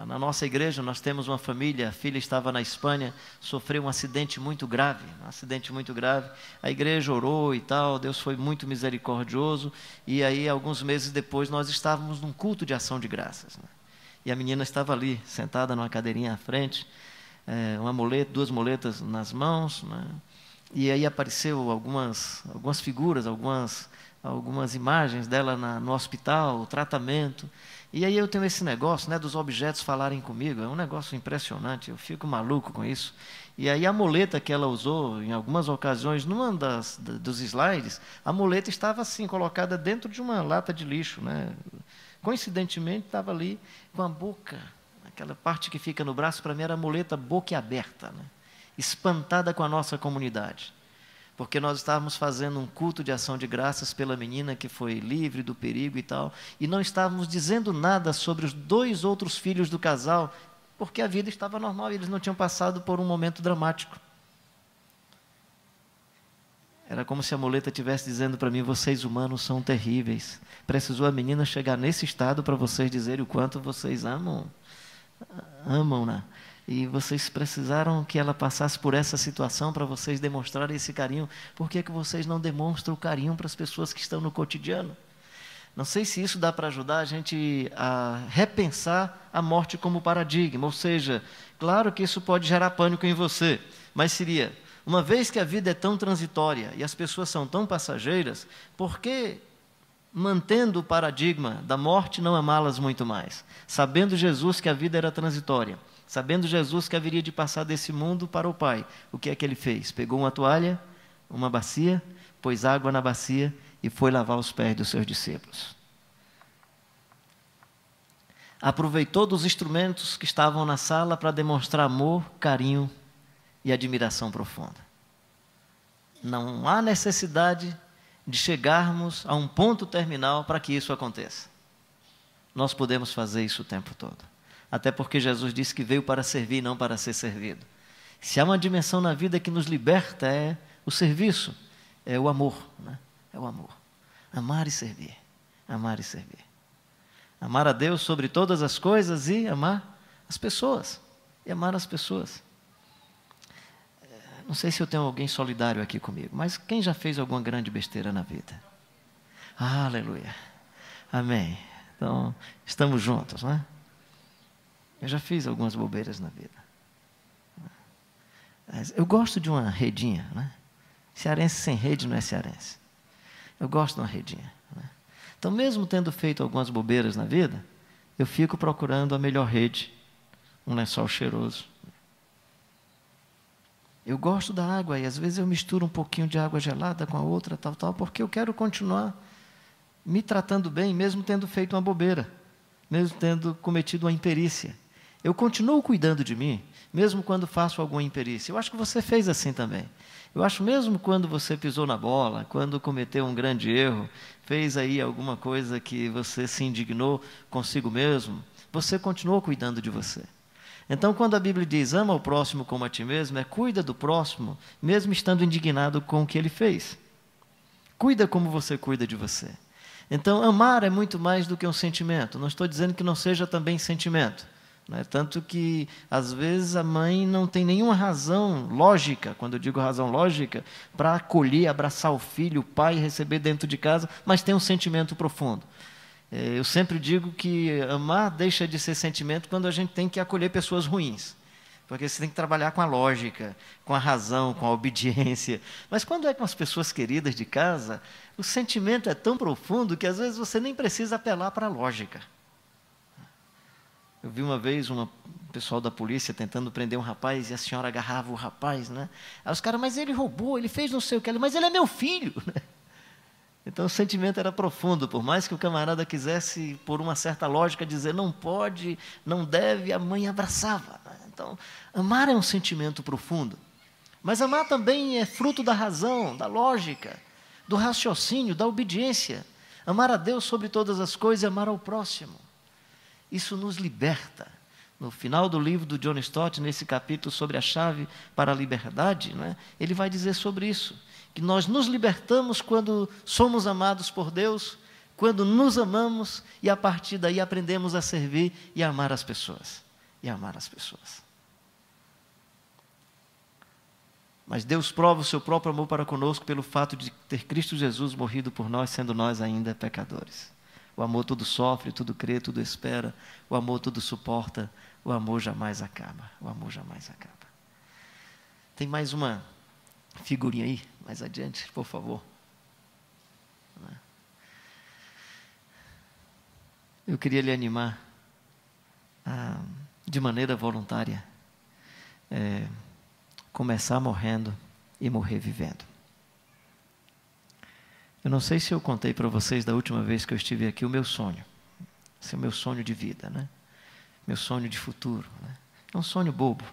Na nossa igreja, nós temos uma família, a filha estava na Espanha, sofreu um acidente muito grave, a igreja orou e tal, Deus foi muito misericordioso, e aí, alguns meses depois, nós estávamos num culto de ação de graças, né? E a menina estava ali, sentada numa cadeirinha à frente, uma muleta, 2 muletas nas mãos, né? E aí apareceu algumas figuras, algumas imagens dela no hospital, o tratamento. E aí eu tenho esse negócio, né, dos objetos falarem comigo, é um negócio impressionante, eu fico maluco com isso. E aí a muleta que ela usou, em algumas ocasiões, numa dos slides, a muleta estava assim, colocada dentro de uma lata de lixo, né? Coincidentemente, estava ali com a boca, aquela parte que fica no braço, para mim era a muleta boca aberta, né? Espantada com a nossa comunidade. Porque nós estávamos fazendo um culto de ação de graças pela menina que foi livre do perigo e tal, e não estávamos dizendo nada sobre os 2 outros filhos do casal, porque a vida estava normal e eles não tinham passado por um momento dramático. Era como se a muleta estivesse dizendo para mim, vocês humanos são terríveis. Precisou a menina chegar nesse estado para vocês dizerem o quanto vocês amam-na. E vocês precisaram que ela passasse por essa situação para vocês demonstrarem esse carinho. Por que vocês não demonstram o carinho para as pessoas que estão no cotidiano? Não sei se isso dá para ajudar a gente a repensar a morte como paradigma. Ou seja, claro que isso pode gerar pânico em você, mas seria, uma vez que a vida é tão transitória e as pessoas são tão passageiras, por que, mantendo o paradigma da morte, não amá-las muito mais? Sabendo Jesus que a vida era transitória, sabendo Jesus que haveria de passar desse mundo para o Pai, o que é que ele fez? Pegou uma toalha, uma bacia, pôs água na bacia e foi lavar os pés dos seus discípulos. Aproveitou dos instrumentos que estavam na sala para demonstrar amor, carinho e admiração profunda. Não há necessidade de chegarmos a um ponto terminal para que isso aconteça. nós podemos fazer isso o tempo todo. Até porque Jesus disse que veio para servir, não para ser servido. Se há uma dimensão na vida que nos liberta, é o serviço, é o amor, né? É o amor. Amar e servir. Amar e servir. Amar a Deus sobre todas as coisas e amar as pessoas. E amar as pessoas. Não sei se eu tenho alguém solidário aqui comigo, mas quem já fez alguma grande besteira na vida? Aleluia. Amém. Então, estamos juntos, né? Eu já fiz algumas bobeiras na vida. Mas eu gosto de uma redinha, né? Cearense sem rede não é cearense. Eu gosto de uma redinha, né? Então, mesmo tendo feito algumas bobeiras na vida, eu fico procurando a melhor rede, um lençol cheiroso. Eu gosto da água e às vezes eu misturo um pouquinho de água gelada com a outra, tal, porque eu quero continuar me tratando bem, mesmo tendo feito uma bobeira, mesmo tendo cometido uma imperícia. Eu continuo cuidando de mim, mesmo quando faço alguma imperícia. Eu acho que você fez assim também. Eu acho mesmo quando você pisou na bola, quando cometeu um grande erro, fez aí alguma coisa que você se indignou consigo mesmo, você continuou cuidando de você. Então, quando a Bíblia diz, ama o próximo como a ti mesmo, cuida do próximo, mesmo estando indignado com o que ele fez. Cuida como você cuida de você. Então, amar é muito mais do que um sentimento. Não estou dizendo que não seja também sentimento. Né? Tanto que, às vezes, a mãe não tem nenhuma razão lógica, quando eu digo razão lógica, para acolher, abraçar o filho, o pai, receber dentro de casa, mas tem um sentimento profundo. Eu sempre digo que amar deixa de ser sentimento quando a gente tem que acolher pessoas ruins. Porque você tem que trabalhar com a lógica, com a razão, com a obediência. Mas quando é com as pessoas queridas de casa, o sentimento é tão profundo que às vezes você nem precisa apelar para a lógica. Eu vi uma vez um pessoal da polícia tentando prender um rapaz e a senhora agarrava o rapaz, né? Aí os caras, mas ele roubou, ele fez não sei o que, mas ele é meu filho, né? Então o sentimento era profundo, por mais que o camarada quisesse, por uma certa lógica, dizer não pode, não deve, a mãe abraçava. Né? Então, amar é um sentimento profundo. Mas amar também é fruto da razão, da lógica, do raciocínio, da obediência. Amar a Deus sobre todas as coisas e amar ao próximo. Isso nos liberta. No final do livro do John Stott, nesse capítulo sobre a chave para a liberdade, né, ele vai dizer sobre isso. Que nós nos libertamos quando somos amados por Deus, quando nos amamos e a partir daí aprendemos a servir e a amar as pessoas. E a amar as pessoas. Mas Deus prova o seu próprio amor para conosco pelo fato de ter Cristo Jesus morrido por nós, sendo nós ainda pecadores. O amor tudo sofre, tudo crê, tudo espera. O amor tudo suporta. O amor jamais acaba. O amor jamais acaba. Tem mais uma figurinha aí, mais adiante, por favor. Eu queria lhe animar a, de maneira voluntária, começar morrendo e morrer vivendo. Eu não sei se eu contei para vocês da última vez que eu estive aqui o meu sonho. Esse é o meu sonho de vida, né? Meu sonho de futuro. Né? É um sonho bobo,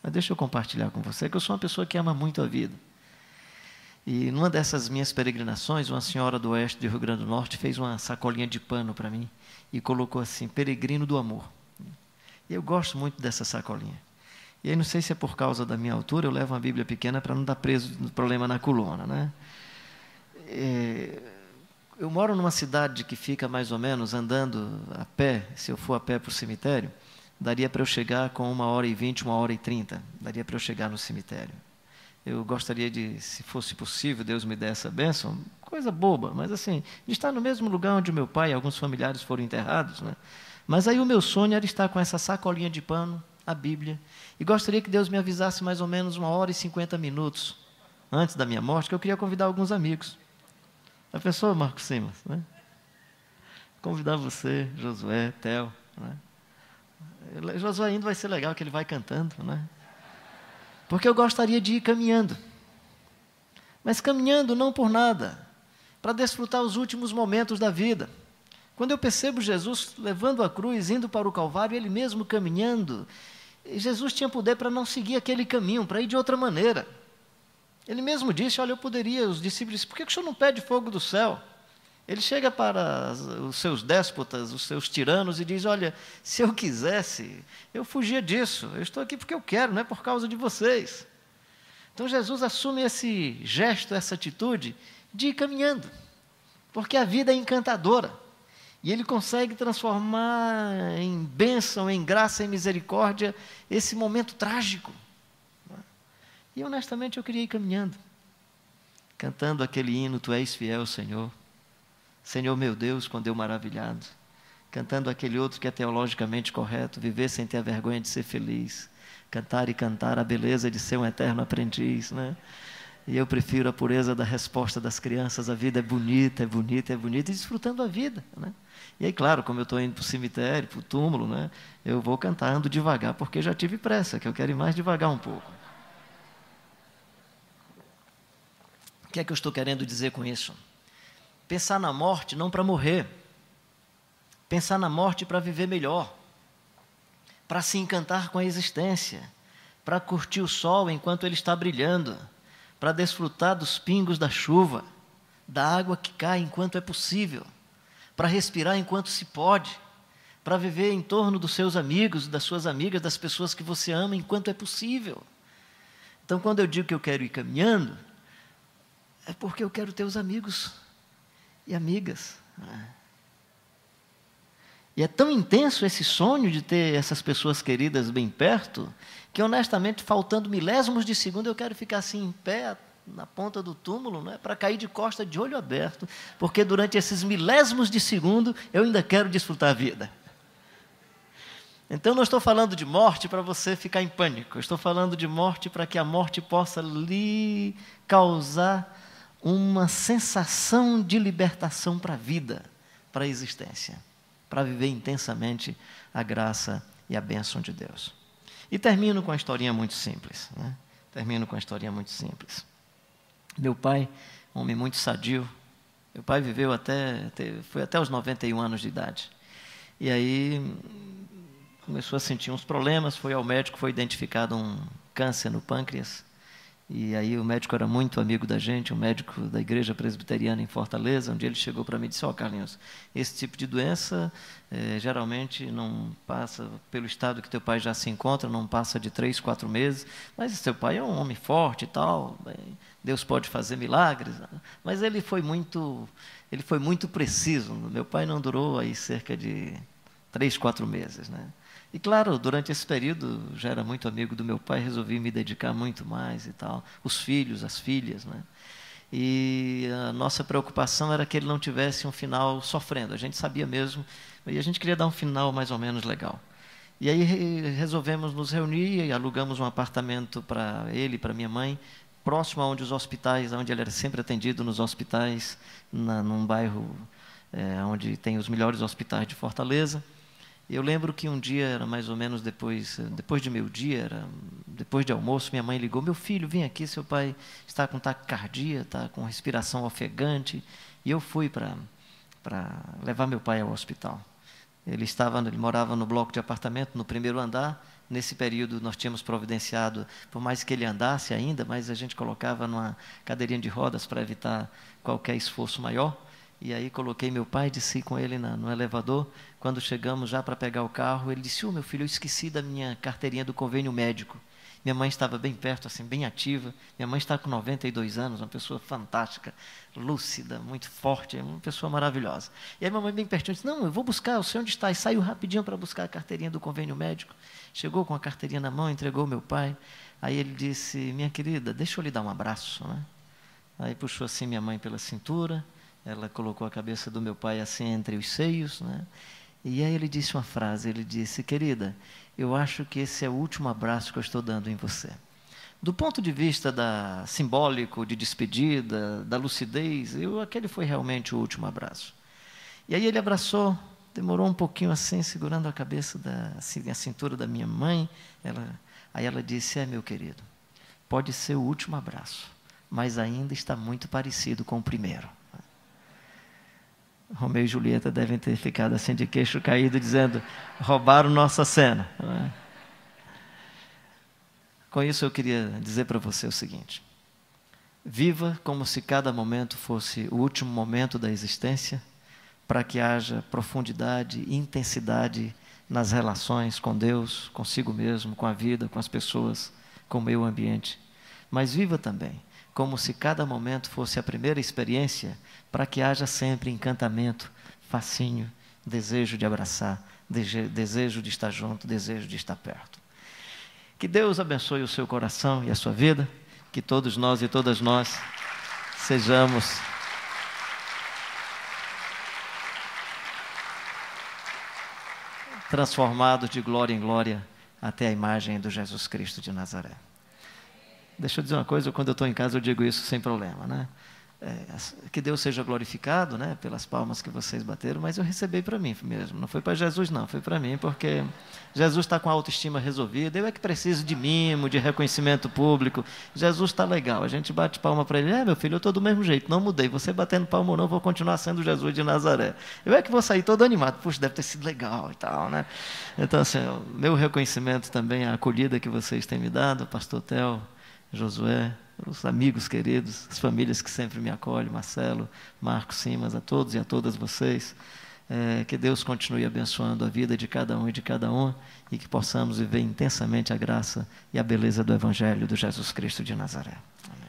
mas deixa eu compartilhar com você, que eu sou uma pessoa que ama muito a vida. E numa dessas minhas peregrinações, uma senhora do oeste do Rio Grande do Norte fez uma sacolinha de pano para mim e colocou assim, peregrino do amor. E eu gosto muito dessa sacolinha. E aí não sei se é por causa da minha altura, eu levo uma Bíblia pequena para não dar preso no problema na coluna, né? Eu moro numa cidade que fica mais ou menos andando a pé, se eu for a pé para o cemitério, daria para eu chegar com 1h20, 1h30, daria para eu chegar no cemitério. Eu gostaria de, se fosse possível, Deus me dê essa bênção, coisa boba, mas assim, de estar no mesmo lugar onde meu pai e alguns familiares foram enterrados, né? Mas aí o meu sonho era estar com essa sacolinha de pano, a Bíblia, e gostaria que Deus me avisasse mais ou menos 1h50 antes da minha morte, que eu queria convidar alguns amigos. A pessoa, Marcos Simas, né? Convidar você, Josué, Theo, né? Josué ainda vai ser legal que ele vai cantando, né? Porque eu gostaria de ir caminhando. Mas caminhando não por nada, para desfrutar os últimos momentos da vida. Quando eu percebo Jesus levando a cruz, indo para o Calvário, ele mesmo caminhando, Jesus tinha poder para não seguir aquele caminho, para ir de outra maneira. Ele mesmo disse, olha, eu poderia, os discípulos disseram, por que o senhor não pede fogo do céu? Ele chega para os seus déspotas, os seus tiranos, e diz: olha, se eu quisesse, eu fugia disso. Eu estou aqui porque eu quero, não é por causa de vocês. Então Jesus assume esse gesto, essa atitude de ir caminhando, porque a vida é encantadora. E Ele consegue transformar em bênção, em graça, em misericórdia, esse momento trágico. E honestamente eu queria ir caminhando, cantando aquele hino: Tu és fiel, Senhor. Senhor meu Deus, quando eu maravilhado. Cantando aquele outro que é teologicamente correto: viver sem ter a vergonha de ser feliz. Cantar e cantar a beleza de ser um eterno aprendiz, né? E eu prefiro a pureza da resposta das crianças: a vida é bonita, é bonita, é bonita, e desfrutando a vida, né? E aí, claro, como eu estou indo para o cemitério, para o túmulo, né, eu vou cantar, ando devagar, porque já tive pressa, que eu quero ir mais devagar um pouco. O que é que eu estou querendo dizer com isso? Pensar na morte não para morrer, pensar na morte para viver melhor, para se encantar com a existência, para curtir o sol enquanto ele está brilhando, para desfrutar dos pingos da chuva, da água que cai enquanto é possível, para respirar enquanto se pode, para viver em torno dos seus amigos, das suas amigas, das pessoas que você ama enquanto é possível. Então, quando eu digo que eu quero ir caminhando, é porque eu quero ter os amigos e amigas. E é tão intenso esse sonho de ter essas pessoas queridas bem perto, que honestamente, faltando milésimos de segundo, eu quero ficar assim em pé, na ponta do túmulo, né, para cair de costa de olho aberto, porque durante esses milésimos de segundo, eu ainda quero desfrutar a vida. Então, não estou falando de morte para você ficar em pânico, eu estou falando de morte para que a morte possa lhe causar uma sensação de libertação para a vida, para a existência, para viver intensamente a graça e a bênção de Deus. E termino com uma historinha muito simples, né? Meu pai, um homem muito sadio, meu pai viveu foi até os 91 anos de idade. E aí começou a sentir uns problemas, foi ao médico, foi identificado um câncer no pâncreas. E aí o médico era muito amigo da gente, um médico da igreja presbiteriana em Fortaleza. Um dia ele chegou para mim e disse: ó, Carlinhos, esse tipo de doença geralmente não passa, pelo estado que teu pai já se encontra, não passa de 3, 4 meses, mas seu pai é um homem forte e tal, Deus pode fazer milagres. Mas ele foi muito preciso. Meu pai não durou aí cerca de 3, 4 meses, né? E claro, durante esse período, já era muito amigo do meu pai, resolvi me dedicar muito mais e tal. Os filhos, as filhas, né? E a nossa preocupação era que ele não tivesse um final sofrendo. A gente sabia mesmo, e a gente queria dar um final mais ou menos legal. E aí resolvemos nos reunir e alugamos um apartamento para ele e para minha mãe, próximo aonde os hospitais, onde ele era sempre atendido, nos hospitais, num bairro onde tem os melhores hospitais de Fortaleza. Eu lembro que um dia, era mais ou menos depois de meio-dia, depois de almoço, minha mãe ligou: meu filho, vem aqui, seu pai está com taquicardia, está com respiração ofegante. E eu fui para levar meu pai ao hospital. Ele morava no bloco de apartamento, no primeiro andar. Nesse período nós tínhamos providenciado, por mais que ele andasse ainda, mas a gente colocava numa cadeirinha de rodas para evitar qualquer esforço maior. E aí coloquei meu pai, desci com ele no elevador. Quando chegamos já para pegar o carro, ele disse: meu filho, eu esqueci da minha carteirinha do convênio médico. Minha mãe estava bem perto, assim, bem ativa. Minha mãe está com 92 anos, uma pessoa fantástica, lúcida, muito forte, uma pessoa maravilhosa. E aí minha mãe bem pertinho disse: não, eu vou buscar, eu sei onde está. E saiu rapidinho para buscar a carteirinha do convênio médico. Chegou com a carteirinha na mão, entregou ao meu pai. Aí ele disse: minha querida, deixa eu lhe dar um abraço, né? Aí puxou assim minha mãe pela cintura. Ela colocou a cabeça do meu pai assim entre os seios, né? E aí ele disse uma frase, ele disse: querida, eu acho que esse é o último abraço que eu estou dando em você. Do ponto de vista simbólico, de despedida, da lucidez, aquele foi realmente o último abraço. E aí ele abraçou, demorou um pouquinho assim, segurando a cabeça, assim, a cintura da minha mãe. Aí ela disse: meu querido, pode ser o último abraço, mas ainda está muito parecido com o primeiro. Romeu e Julieta devem ter ficado assim de queixo caído, dizendo: roubaram nossa cena. Com isso eu queria dizer para você o seguinte: Viva como se cada momento fosse o último momento da existência, para que haja profundidade e intensidade nas relações com Deus, consigo mesmo, com a vida, com as pessoas, com o meio ambiente. Mas viva também como se cada momento fosse a primeira experiência, para que haja sempre encantamento, fascínio, desejo de abraçar, desejo de estar junto, desejo de estar perto. Que Deus abençoe o seu coração e a sua vida, que todos nós e todas nós sejamos transformados de glória em glória até a imagem do Jesus Cristo de Nazaré. Deixa eu dizer uma coisa, quando eu estou em casa eu digo isso sem problema, né? Que Deus seja glorificado, né, pelas palmas que vocês bateram, mas eu recebi para mim mesmo, não foi para Jesus não, foi para mim, porque Jesus está com a autoestima resolvida, eu é que preciso de mimo, de reconhecimento público. Jesus está legal, a gente bate palma para ele, meu filho, eu estou do mesmo jeito, não mudei, você batendo palma ou não, vou continuar sendo Jesus de Nazaré. Eu é que vou sair todo animado, puxa, deve ter sido legal e tal, né? Então assim, meu reconhecimento também, a acolhida que vocês têm me dado, pastor Theo, Josué, os amigos queridos, as famílias que sempre me acolhem, Marcelo, Marcos, Simas, a todos e a todas vocês, que Deus continue abençoando a vida de cada um e de cada uma, e que possamos viver intensamente a graça e a beleza do Evangelho do Jesus Cristo de Nazaré. Amém.